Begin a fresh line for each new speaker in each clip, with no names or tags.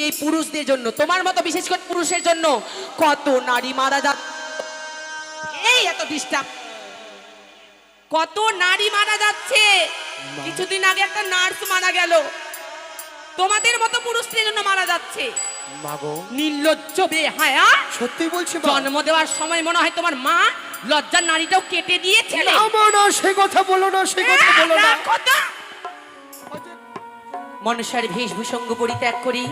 এই পুরুষদের জন্য, তোমার মতো বিশেষ করে পুরুষের জন্য কত নারী মারা যা, এই এত ডিস্টার্ব, কত নারী মারা যাচ্ছে। কিছুদিন আগে একটা নার্স মারা গেল, তোমাদের মতো পুরুষদের জন্য মারা যাচ্ছে।
মাগো
নির্লজ্জ বেহায়া,
সত্যি বলছি মা।
জন্ম দেওয়ার সময় মনে হয় তোমার মা লজ্জার নারীটাও কেটে দিয়েছিল।
না সে কথা বলো না, সে কথা বলো না।
মনুষ্যের বেশভূষঙ্গ পরিত্যাগ করি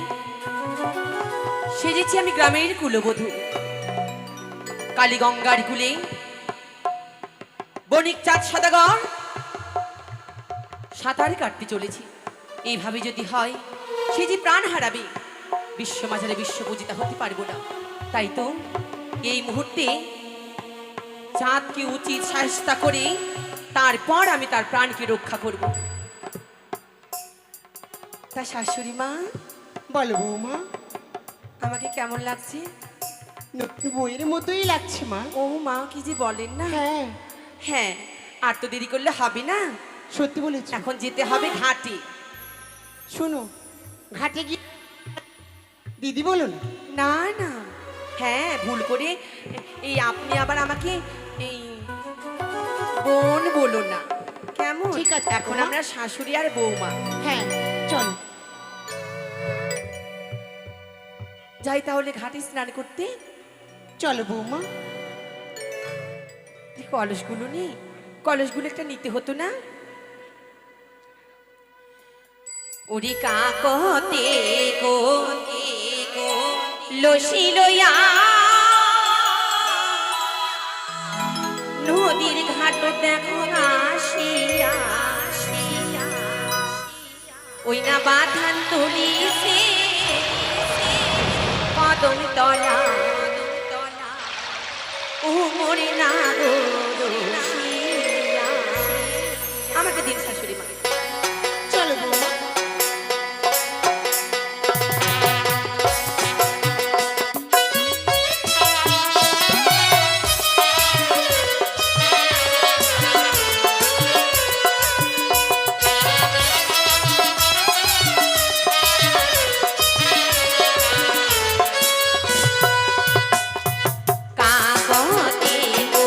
সেজেছি আমি গ্রামের কুলবধূ। কালীগঙ্গার কুলে বণিক চাঁদ সদাগর সাঁতার কাটতে চলেছি। এইভাবে যদি হয় সে যে প্রাণ হারাবে, বিশ্ব মাঝারে বিশ্ব পূজিতা হতে পারবো না। তাই তো এই মুহূর্তে চাঁদকে উচিত শায়েস্তা করে তারপর আমি তার প্রাণকে রক্ষা করব। তা শাশুড়ি মা,
বলো বৌমা,
আমাকে কেমন লাগছে?
নতুন বইয়ের মতোই লাগছে মা।
ও মা, কি যে বলেন না।
হ্যাঁ
হ্যাঁ, আর তো দেরি করলে হবে না,
সত্যি বলেছি।
এখন যেতে হবে ঘাটে।
শোনো, ঘাটে গিয়ে দিদি বলো না।
না না, হ্যাঁ ভুল করে এই আপনি আবার আমাকে এই বোন বলো না, কেমন?
ঠিক আছে,
এখন
বৌমা।
আমরা শাশুড়ি আর বৌমা।
হ্যাঁ চল।
যাই তাহলে ঘাটে স্নান করতে।
চলো বৌমা।
এই কলসগুলো নেই, কলসগুলো একটা নিতে হতো না? ওরে কাকতে গো লসি লইয়া নদীর ঘাট দেখো আসিয়া, ওই না বাঁধান তুলিছে কদম তলা, ও মরে না গো রসিয়া। আমাকে দিন শাশুড়ি মা।
চলো বৌমা।
কাকতে গো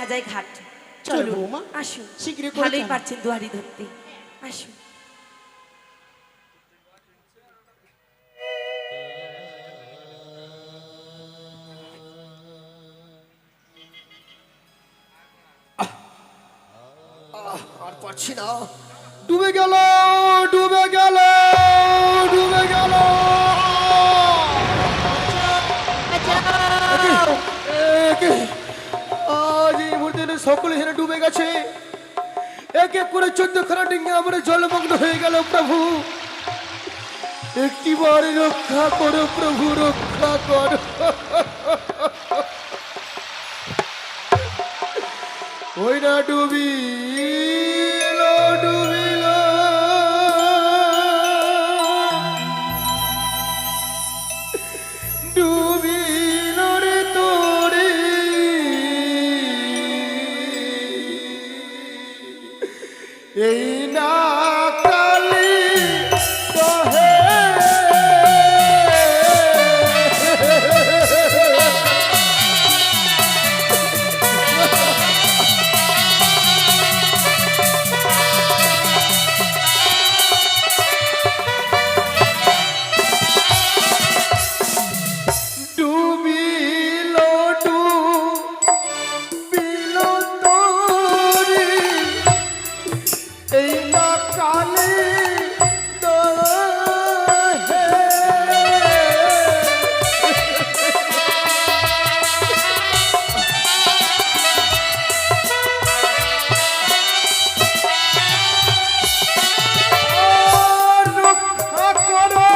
দেখা যায় ঘাট।
চলো
চলুন
বৌমা,
আসুন।
শীঘ্রই করে
ভালোই
চলো।
পারছেন দুয়ারি ধরতে, আসুন।
আর পারছি না, ডুবে গেল, ডুবে গেল, ডুবে গেল। আজ এই মুহূর্তে সকলে এখানে ডুবে গেছে। এক এক করে 14খানা ডিঙ্গি আমার জলমগ্ন হয়ে গেল। প্রভু একটিবার রক্ষা করো, প্রভু রক্ষা করো। ওই না ডুবিল, ডুবিল, ডুবিল রে তোরে, এই না কালি কহে। ডুবিল, ডুবিল তোরে, এই না কালি দহে। রক্ষা করো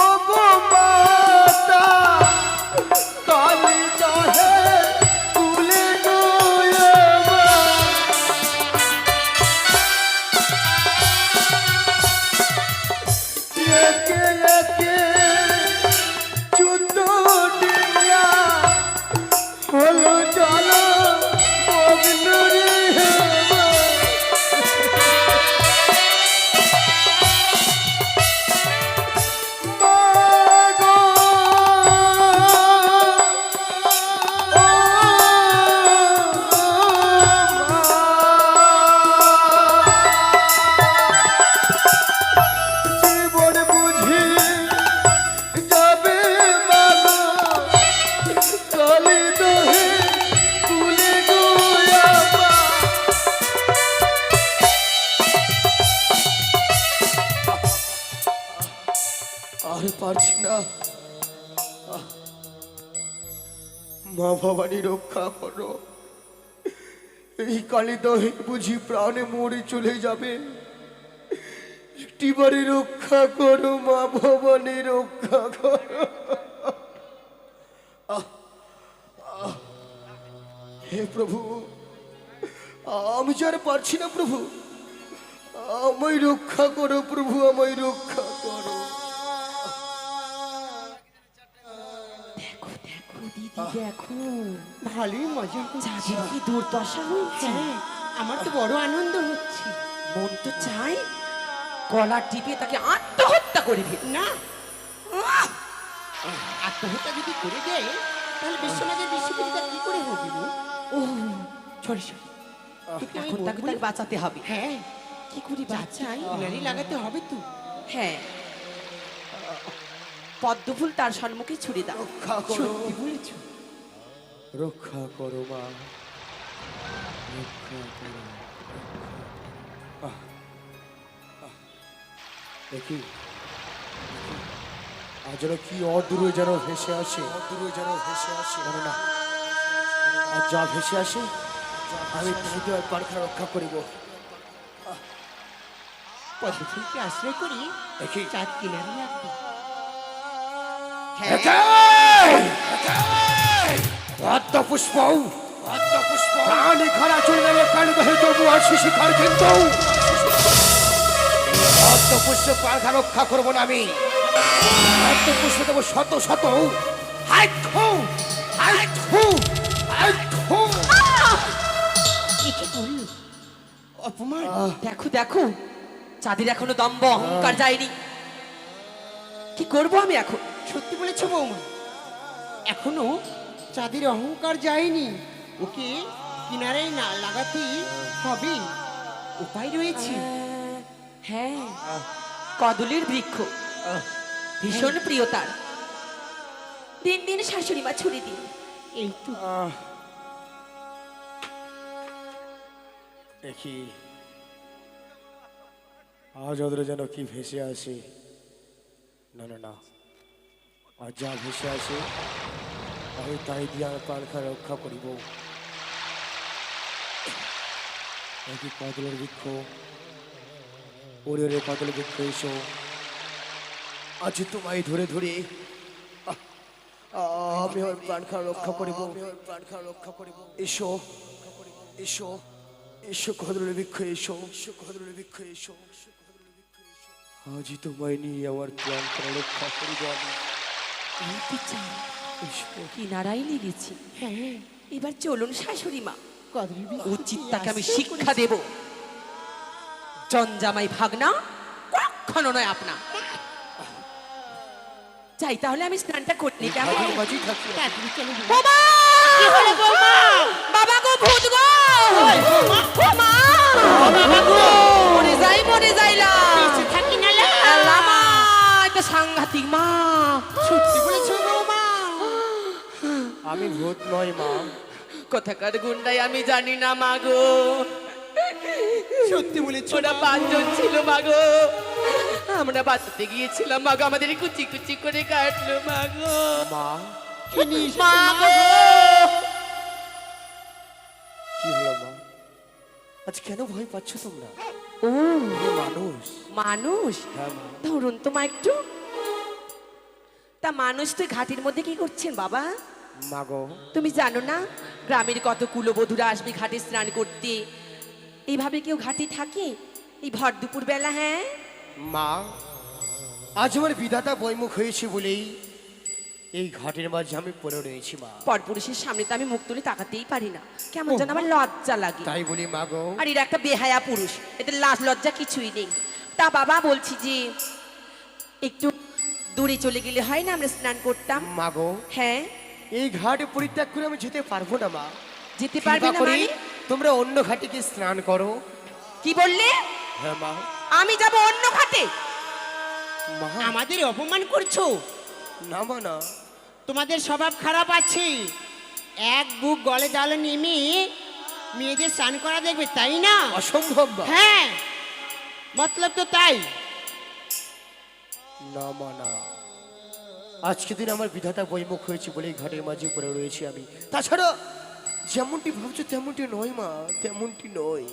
ওগো মাতা, কালি দহে তুলে নয়বা। একে একে 14 ডিঙ্গা হলো জল মগ্ন রে হেমা। মাগো, ও জীবন বুঝি যাবে মাগো, কালি দহে তুলে গোয়াবা। আর পারছি না, মা ভবানী রক্ষা করো। এই কালি দহে বুঝি প্রাণে মরে চলে যাবে। একটিবারে রক্ষা করো মা ভবানী, রক্ষা করো। হে প্রভু, আমি যার পারছি না প্রভু, আমায় রক্ষা করো প্রভু, আমায় রক্ষা করো।
দেখো দেখো দিদি, দেখো
ভালোই মজা হচ্ছে।
চাঁদের কি দুর্দশা হয়েছে।
হ্যাঁ, আমার তো বড় আনন্দ হচ্ছে।
মন তো চাই গলা টিপে তাকে আত্মহত্যা করে ফেলি।
না, আত্মহত্যা যদি করে দেয় তাহলে বিশ্বনাথের বিশ্ববিদ্যা কি করে হবে গো?
ও সরি সরি,
তোকে আমি
এখন তাকে
বলবো
তাকে
না।
বাঁচাতে হবে।
হ্যাঁ,
কি করি বাচ্চা?
চাই নারী লাগাতে হবে তো।
হ্যাঁ, পদ্মফুল তার সম্মুখে ছুড়ে দাও।
রক্ষা করো,
সত্যি বলেছো।
রক্ষা করো মা, রক্ষা করো। দেখি আজ যেন কি অদূরে যেন ভেসে আসে, অদূরে যেন ভেসে আসে। জানো না, আর যা ভেসে আসে আমি তাই আর পারখা রক্ষা করিব।
পদ্মফুলকে আশ্রয় করি,
দেখি
চাঁদ কিনারে রাখবো।
পদ্ম পুষ্প, প্রাণী খারা চলে গেলে কালী দহে তবু আর শিশিখার কিন্তু পদ্ম পুষ্প পাখা রক্ষা করবো না আমি। পদ্ম পুষ্প দেবো শত শত। হাই থু, হাই থু, হাই থু।
এ কি করলো? অপমান।
দেখো দেখো, চাঁদের এখনো দম্ভ অহংকার যায়নি। কি করব আমি এখন?
সত্যি বলেছো বৌমা, এখনো চাঁদের অহংকার যায়নি। ওকে কিনারায় না লাগাতে হবে, উপায় রয়েছে।
হ্যাঁ, কদলের বৃক্ষ ভীষণ প্রিয় তার। দিন দিন শাশুড়ি মা ছুরি দিন।
এই তো
দেখি আজ ওদের যেন কি ভেসে আসে। না না না, আজ যা ভেসে আসে আমি তাই দিয়ে আমার প্রাণকে রক্ষা করিব। নাকি কদলের বৃক্ষ, ওরে ওরে কদলের বৃক্ষ এসো, আজ তোমায় ধরে ধরে আমি আমার প্রাণকে রক্ষা করিব, প্রাণকে রক্ষা করিব। এসো এসো এসো কদলের বৃক্ষ এসো, কদলের বৃক্ষ এসো, আজই তোমায় নিয়ে আমার প্রাণকে রক্ষা করিব আমি।
এই তো চাই,
এসো।
কিনারায় লেগেছি।
হ্যাঁ,
এবার চলুন শাশুড়ি মা,
কদলের বৃক্ষ
উচিত
থেকে
তাকে আমি
আস্তে
শিক্ষা
করে-
দেব। জনজামাই ভাগনা কখনো নয় আপনা। যাই তাহলে আমি স্নানটা করতে কেমন?
ভাগের মাঝি থাকি।
তাড়াতাড়ি চলো বৌমা।
বাবা!
কি হলো বৌমা?
বাবা গো, ভূত গো! বাবা! মরে যাইলাম।
বেঁচে থাকি না লা।
আল্লাহ মা, এটা সাংঘাতিক মা।
সত্যি বলেছো বৌমা?
আমি ভূত নয় মা,
কোথাকার গুন্ডাই আমি জানি না মা গো।
সত্যি বলেছো
ওরা
মা?
5 জন ছিল মা গো। আমরা বাঁচাতে গিয়েছিলাম মা গো, আমাদের কুচি কুচি করে কাটলো মা গো।
মা
কি নিয়ে এসেছো
মা
মা?
গো!
কি হলো মা? আজ কেন ভয় পাচ্ছ তোমরা?
ও
আমি মানুষ।
মানুষ,
হ্যাঁ মা।
ধরুন তো মা একটু। তা মানুষ তো ঘাটের মধ্যে কি করছেন বাবা?
মা গো,
তুমি জানো না গ্রামের কত কুলবধূরা আসবে ঘাটে স্নান করতে? এইভাবে কেউ ঘাটে থাকে এই ভর দুপুর বেলা? হ্যাঁ
মা আজ আমার বিধাতা বৈমুখ হয়েছে বলেই এই ঘাটের মাঝে আমি পড়ে রয়েছি মা।
পরপুরুষের সামনে তো আমি মুখ তুলে তাকাতেই পারি না, কেমন যেন আমার লজ্জা লাগে।
তাই বলি মা গো,
আর এরা একটা বেহায়া পুরুষ, এদের লাজ লজ্জা কিছুই নেই। তা বাবা বলছি যে একটু দূরে চলে গেলে হয় না, আমরা স্নান করতাম।
মা গো,
হ্যাঁ,
এই ঘাট পরিত্যাগ করে আমি যেতে পারবো না মা।
যেতে পারবে
কৃপা
না
করে
মানে?
তোমরা অন্য ঘাটে গিয়ে স্নান করো।
কি বললে?
হ্যাঁ মা।
আমি যাব অন্য ঘাটে?
মা
আমাদের অপমান করছো?
না মা না,
তোমাদের স্বভাব খারাপ আছে। এক বুক গলে জালে নেমে মেয়েদের স্নান করা দেখবে, তাই না?
অসম্ভব মা।
হ্যাঁ, মতলব তো তাই।
না মা না, আজকে দিন আমার বিধাতা বৈমুখ হয়েছে বলে এই ঘাটের মাঝে পড়ে রয়েছি আমি। তাছাড়া যেমনটি ভাবছো তেমনটি নয় মা, তেমনটি নয়।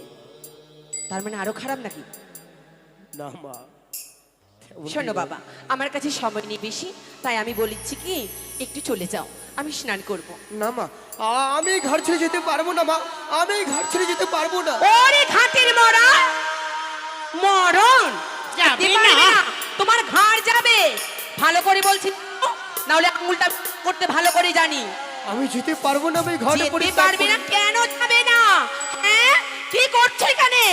তার মানে আরো খারাপ নাকি?
না মা, তেমনটি
শোনো
নয়।
বাবা, আমার কাছে সময় নেই বেশি, তাই আমি বলেছি কি একটু চলে যাও, আমি স্নান করব।
না মা, আমি এই ঘর ছেড়ে যেতে পারবো না মা, আমি এই ঘর ছেড়ে যেতে পারবো না।
ওরে ঘাটের মরা মরণ
যাবে
যেতে পারবে
না।
না, তোমার ঘাড় যাবে। ভালো করে বলছি, না হলে আঙুলটা করতে ভালো করে জানি।
আমি যেতে পারবো না, আমি ঘরে
যেতে
পরিত্যাগ
পারবে না?
করি।
কেন যাবে না? হ্যাঁ, কি করছো এখানে?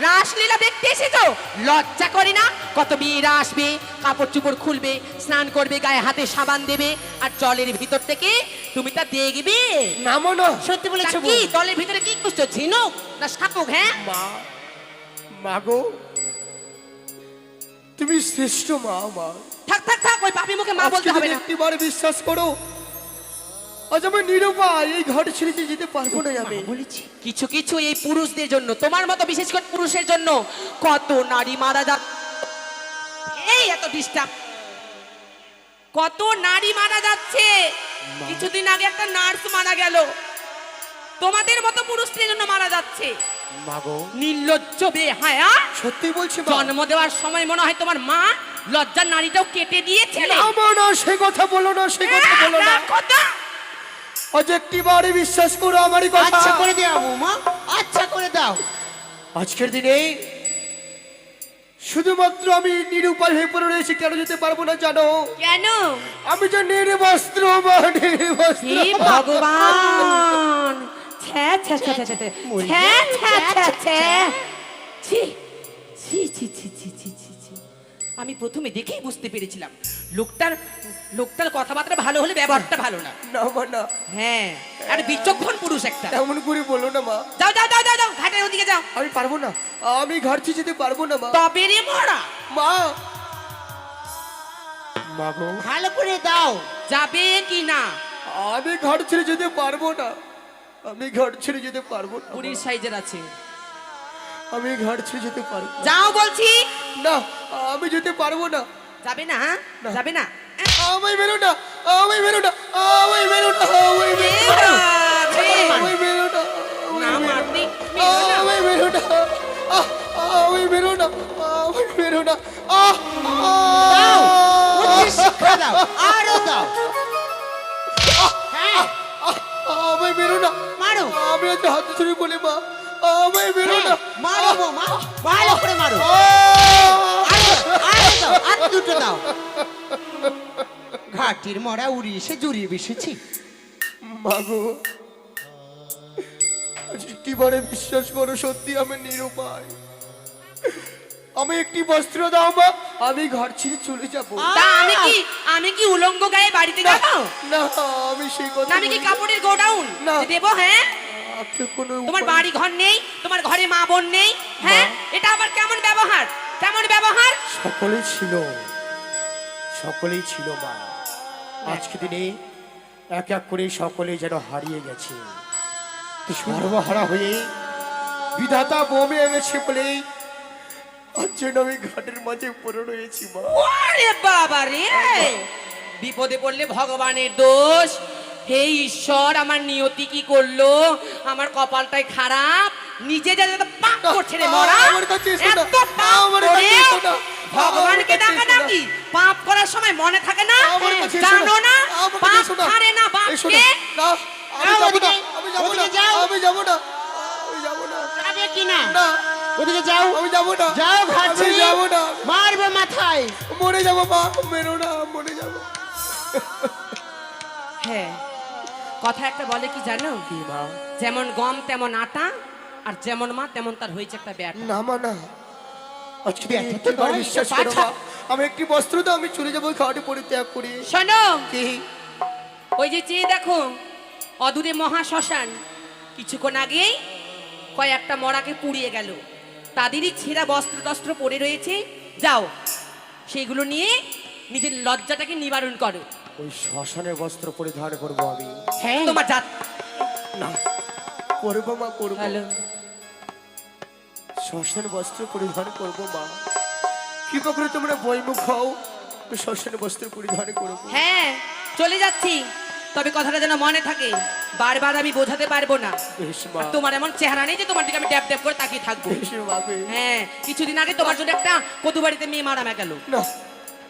রাসলীলা দেখতে এসেছো? লজ্জা করে না? কত মেয়েরা আসবে, কাপড় চোপড় খুলবে, স্নান করবে, গায়ে হাতে সাবান দেবে, আর জলের ভিতর থেকে তুমি তা দেখবে?
না মা না।
সত্যি
তা
বলেছো
কি
বৌ।
জলের ভিতরে কি করছো? ঝিনুক না শামুক? হ্যাঁ,
মা, মা গো, তুমি শ্রেষ্ঠ মা। মা
থাক থাক থাক, ওই পাপি মুখে মা
আজকে
বলতে হবে
যদি
না।
একটিবার বিশ্বাস করো, আজ আমি নিরুপায় এই ঘর ছেড়ে যে যেতে পারবো না আমি।
বলেছি
কিছু কিছু এই পুরুষদের জন্য, তোমার মতো বিশেষ করে পুরুষের জন্য কত নারী মারা যা। এই এত ডিস্টার্ব, কত নারী মারা যাচ্ছে। কিছুদিন আগে একটা নার্স মারা গেল, তোমাদের মতো পুরুষদের জন্য মারা যাচ্ছে।
মা গো,
নির্লজ্জ বেহায়া।
সত্যি বলছি মা।
জন্ম দেওয়ার সময় মনে হয় তোমার মা লজ্জার নারীটাও কেটে দিয়েছিল।
না মা না, সে কথা বলো না, সে কথা বলো না। আজ একটিবার বিশ্বাস করো আমারই কথা।
আচ্ছা করে দাও বৌমা, আচ্ছা করে দাও।
আজকের দিনে শুধুমাত্র আমি নিরুপায় হয়ে পড়ে রয়েছি। কেন যেতে পারবো না জানো?
কেন?
আমি যে নির্বস্ত্র মা, নির্বস্ত্র।
হে ভগবান! ছ্যা ছ্যা ছ্যা ছ্যা ছ্যা ছ্যা ছ্যা ছ্যা ছ্যা। ছি ছি ছি ছি ছি ছি ছি ছি। আমি প্রথমে দেখেই বুঝতে পেরেছিলাম লোকটার লোকটার কথাবার্তা ভালো হলে ব্যবহারটা ভালো না।
না মা না,
হ্যাঁ, আর বিচক্ষণ পুরুষ একটা।
এমন করে বলো না মা।
যাও যাও যাও যাও যাও, ঘাটের ওদিকে যাও।
আমি পারবো না, আমি ঘাটছি যেতে পারবো না মা।
তবে রে মরা,
মা, মা গো,
ভালো করে দাও।
যাবে কি না?
আমি ঘাট ছেড়ে যেতে পারবো না, আমি ঘাট ছেড়ে যেতে পারবো না মা।
পুরীর সাইজের আছে,
আমি ঘাট ছেড়ে যেতে পারবো না।
যাও বলছি।
না, আমি যেতে পারবো না।
যাবে না?
না।
যাবে না?
আমি বেরো না, আমি বেরো না, আমি বেরো না, আমি
এ
বেরো না,
বাবা রে।
আমি বেরো না,
না মারতে,
আমি বেরো না, আমি বেরো না, আমি বেরো না।
দাও, বুদ্ধি শিক্ষা দাও, আরো দাও। হ্যাঁ,
আমি বেরো না,
মারো।
আমি আজ হাত ছুড়ে বলে মা, আমি বেরো না।
মারো বৌমা, ভালো করে মারো। আরো দাও, আর দুটো দাও। ঘাটির মরা উড়ি এসে জড়িয়ে বসেছি।
মাগো, আজ একটিবারে বিশ্বাস করো, সত্যি আমি নিরুপায়। আমি একটি বস্ত্র দাও মা, আমি ঘর ছেড়ে চলে যাবো।
তা আমি কি উলঙ্গ গায়ে বাড়িতে
না,
যাবো?
না, আমি সেই কথা
না আমি কি
বলিনি।
কাপড়ের গোডাউন
না।
দেবো? হ্যাঁ,
আপনি কোনো
তোমার
উপায়-
বাড়ি ঘর নেই, তোমার ঘরে মা বোন নেই? হ্যাঁ, এটা আবার কেমন ব্যবহার? কেমন ব্যবহার?
সকলেই ছিল, সকলেই ছিল মা। আজকে দিনে এক এক করে সকলেই যেন হারিয়ে গেছে। তো সর্বহারা হয়ে বিধাতা বমে গেছে বলে আজ যেন আমি ঘাটের মাঝে পড়ে রয়েছি মা।
ওরে বাবা রে, বিপদে পড়লে ভগবানের দোষ। হে ঈশ্বর, আমার নিয়তি কি করলো? আমার কপালটাই খারাপ, নিজে যা যা পাপ করছে রে মরা।
আমার কাছে এসো না,
এত পাপ
আমার
করে
কাছে এসো না,
ভগবানকে
আমার কাছে
ডাকা
এসো না।
নাকি? পাপ করার সময় মনে থাকে না?
আমার কাছে এসো
জানো না
আমার কাছে
পাপ
এসো না।
ছাড়ে না
এসো
বাপকে?
না, না, আমি
যাও
যাবো না,
ওদিকে,
আমি যাবো না,
ওদিকে যাও।
আমি যাবো না, আমি যাবো না,
যাবে কি না?
না,
ওদিকে যাও,
আমি যাবো না,
যাও ঘাট
আমি
ছেড়ে।
যাবো না,
মারবে মাথায়।
মরে যাবো মা, মেরো না, মরে যাবো।
হ্যাঁ, কথা একটা বলে কি জানো?
কি মা?
যেমন গম তেমন আটা, আর যেমন মা তেমন তার হয়েছে একটা ব্যাট।
না মা না, আজকে
ব্যাটা তো
একটিবার
নয়,
বিশ্বাস
এটা
করো
পাঠা।
মা, আমি একটি বস্ত্র দাও, আমি চলে যাবো ঘাটে পরিত্যাগ করি।
শোনো,
কি?
ওই যে চেয়ে দেখো অদূরে মহা শ্মশান, কিছুক্ষণ আগেই কয়েকটা মরাকে পুড়িয়ে গেল, তাদেরই ছেঁড়া বস্ত্র টস্ত্র পরে রয়েছে। যাও, সেগুলো নিয়ে নিজের লজ্জাটাকে নিবারণ করো।
ওই শ্মশানের বস্ত্র পরিধান করবো আমি।
হ্যাঁ,
তোমার জাত
না, করবো মা, করবো।
ভালো।
শ্মশান বস্ত্র পরিধান করবো মা। কৃপা করে তোমরা বইমুখ হও, আমি শ্মশান বস্ত্র পরিধান করবো।
হ্যাঁ, চলে যাচ্ছি, তবে কথাটা যেন মনে থাকে, বারবার আমি বোঝাতে পারবো না।
বেশ মা,
আর তোমার এমন চেহারা নেই যে তোমার দিকে আমি ড্যাব ড্যাব করে তাকিয়ে থাকবো।
বেশ মা, বেশ।
হ্যাঁ, কিছুদিন আগে তোমার জন্য একটা কতুবাড়িতে মেয়ে মারা গেল,
না,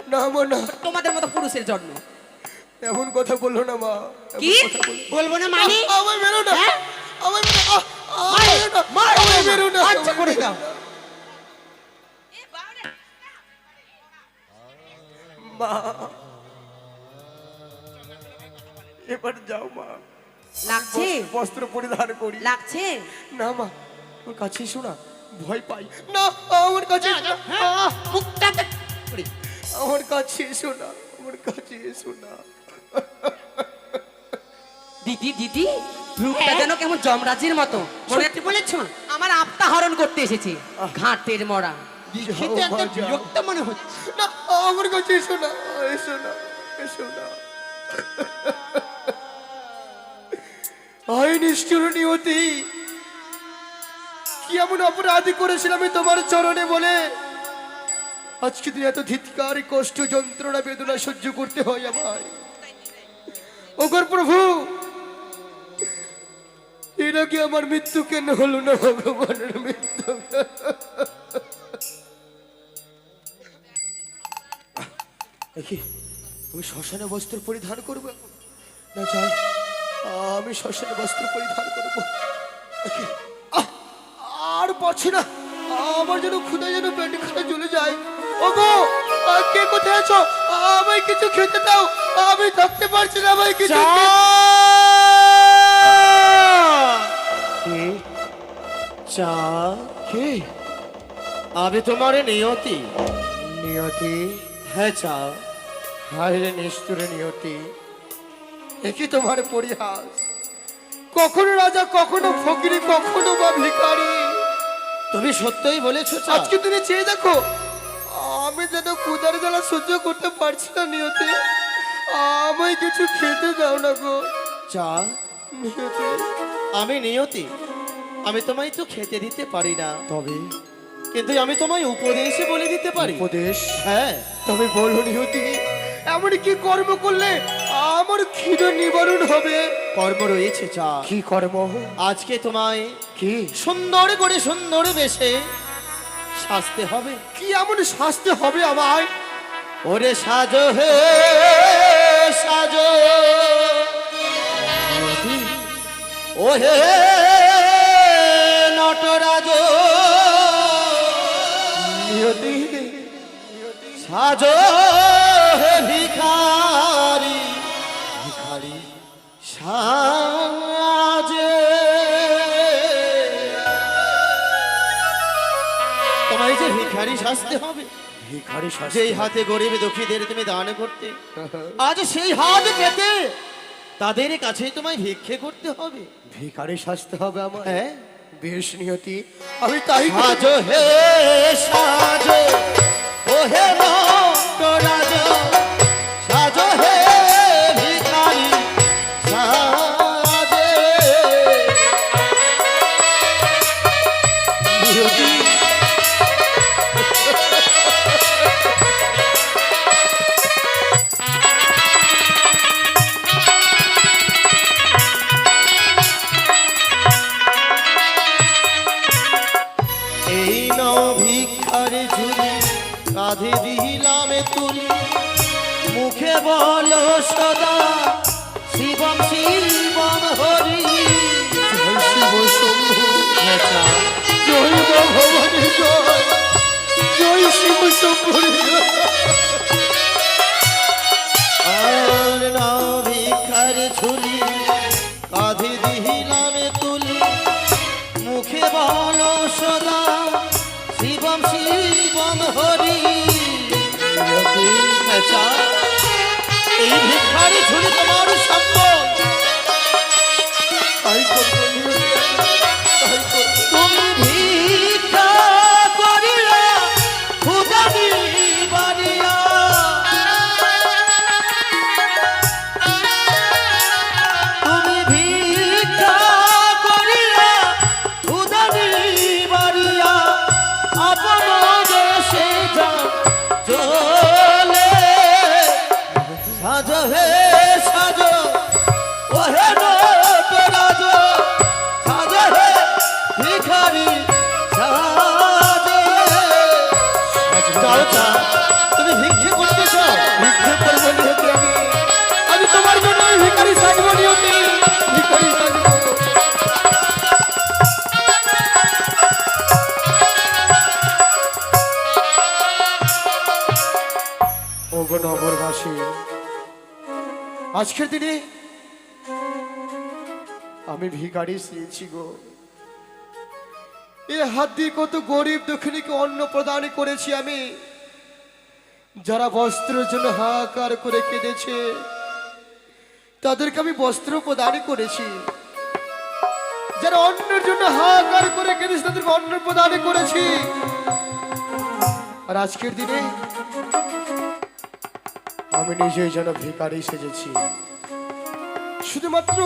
না মা, না,
তোমাদের মতো পুরুষের জন্য।
এমন কথা বললো না মা, এমন
কি?
কথা বললো-
বলবো না মানে?
আমায় মেরো না,
হ্যাঁ?
আমায় মেরো না,
মারো,
মেরো না,
মারো
আমায়
বৌমা,
মেরো না,
আচ্ছা
আমায়
করে
মেরো
দাও।
না। মা, এবার যাও মা,
লাগছে?
বস্ত্র পরিধান করি।
লাগছে?
না মা, ওর কাছে এসো না, ভয় পাই না, আমার কাছে এসো না,
মুখটাতে করে।
আমার কাছে এসো না, আমার কাছে এসো না।
দিদি দিদি, রূপটা যেন কেমন যমরাজের মতো, মনে
সত্যি বলেছো?
আমার আপটা হরণ করতে এসেছে ঘাটের মরা।
খেতে
যাও,
একটা
মা, যাও।
বিরক্ত মনে হচ্ছে।
না, আমার কাছে এসো না, এসো না, এসো না। আই নিষ্ঠুর নিয়তি, কি এমন অপরাধী করেছিলাম আমি তোমার চরণে বলে আজকে দিন এত ধিৎকার, কষ্ট, যন্ত্রণা, বেদনা সহ্য করতে হয় আমায়। ওগর প্রভু, এটা কি আমার মৃত্যু কেন হলো না? ভগবানের মৃত্যু। দেখি, আমি শ্মশানে বস্ত্র পরিধান করবো এখন? না যাই, আমি শ্মশানে বস্ত্র পরিধান করবো। দেখি, আর পারছি না, আমার যেন ক্ষুধা, যেন পেটে খাটা চলে যায়। ওগো, কে কোথায় আছো? আমায় কিছু খেতে দাও, আমি থাকতে পারছি না, আমায় কিছু চা। কে? আমি তোমার নিয়তি। নিয়তি,
হ্যাঁ চা।
হায় রে নিষ্ঠুরে নিয়তি, একই তোমার পরিহাস। কখনো রাজা, কখনো ফকিরি, কখনো বা ভিখারি।
তুমি সত্যই বলেছো চা।
আজকে তুমি চেয়ে দেখো, আমি যেন ক্ষুধার জ্বালা সহ্য করতে পারছি না নিয়তি। আমায় কিছু খেতে দাও না গো
চা,
নিয়তি।
আমি নিয়তি, আমি তোমায় তো খেতে দিতে পারি না,
তবে
কিন্তু আমি তোমায় উপদেশে বলে দিতে পারি।
উপদেশ?
হ্যাঁ,
তবে বলো নিয়তি, এমন কি কর্ম করলে আমার খিদে নিবারণ হবে?
কর্ম রয়েছে চা।
কি কর্ম?
আজকে তোমায়
কি
সুন্দর করে সুন্দর বেশে সাজতে হবে।
কি এমন শাস্তি হবে আমায়?
ওরে সাজো হে সাজো, ও হে নটরাজ,
নিয়তি,
সাজো হে ভিখারি,
ভিখারি।
সাজে। তোমায় যে ভিখারি সাজতে হবে,
ভিখারি শাস্তি?
যেই হাতে গরিব দুঃখীদের তুমি দান করতে, আজ সেই হাত পেতে তাদের কাছে তোমায় ভিক্ষে করতে হবে।
ভিখারি শাস্তি হবে আমার?
হ্যাঁ,
বেশ নিয়তি, আমি তাই করব।
সাজো হে সাজো, ও হে নটরাজ, সাজো হে ভিখারি সাজে।
নিয়তি,
এই নাও ভিক্ষার ঝুলি, কাঁধে দিলামে তুলি, মুখে বলো সদা শিবম শিবম হরি।
জয় শিব শম্ভু, জয় মা ভবানী জয়, জয় শিব শম্ভু।
আর নাও ভিক্ষার ঝুলি, কাঁধে দিলামে তুলি, মুখে বলো সদা শিবম শিবম হরি। আচ্ছা, এই ভিক্ষারি ঝুলি তোমার সম্পদ,
তাই করব নিয়তি, তাই করব।
তুমি ভিক্ষা করিয়া ক্ষুধা নিবারিয়া, তুমি ভিক্ষা করিয়া ক্ষুধা নিবারিয়া, আপন দেশে যাও চলে। সাজো হে সাজো, ও হে নটরাজ, সাজো হে ভিখারি সাজে। চাও চা, তুমি ভিক্ষে করতে চাও?
ভিক্ষে করব নিয়তি, আমি তোমার জন্য আমি ভিখারি সাজব নিয়তি, ভিখারি সাজব। ওগো নগরবাসী, আজকের দিনে আমি ভিখারি চেয়েছি গো। এ হাত দিয়ে কত গরিব দুঃখিনীকে অন্ন প্রদান করেছি আমি, যারা বস্ত্রের জন্য হাহাকার করে কেঁদেছে তাদেরকে আমি বস্ত্র প্রদান করেছি, যারা অন্যের জন্য হাহাকার করে কেঁদেছে তাদেরকে অন্ন প্রদান করেছি। আর আজকের দিনে আমি নিজেই যেন ভিখারি সেজেছি, শুধুমাত্র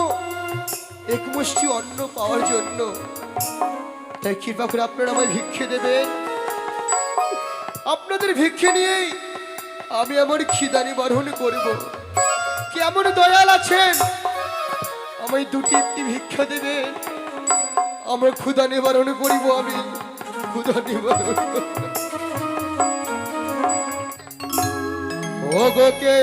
এক মুষ্টি অন্ন পাওয়ার জন্য। তাই কৃপা করে আপনারা আমায় ভিক্ষে দেবেন। আপনাদের ভিক্ষে নিয়েই আমি আমার খিদা নিবারণ করব। কেমন দয়াল আছেন, আমায় দুটি একটি ভিক্ষা দেবেন, আমার ক্ষুধা নিবারণ করিব। আমি ক্ষুধা নিবারণ করব। ও গো কে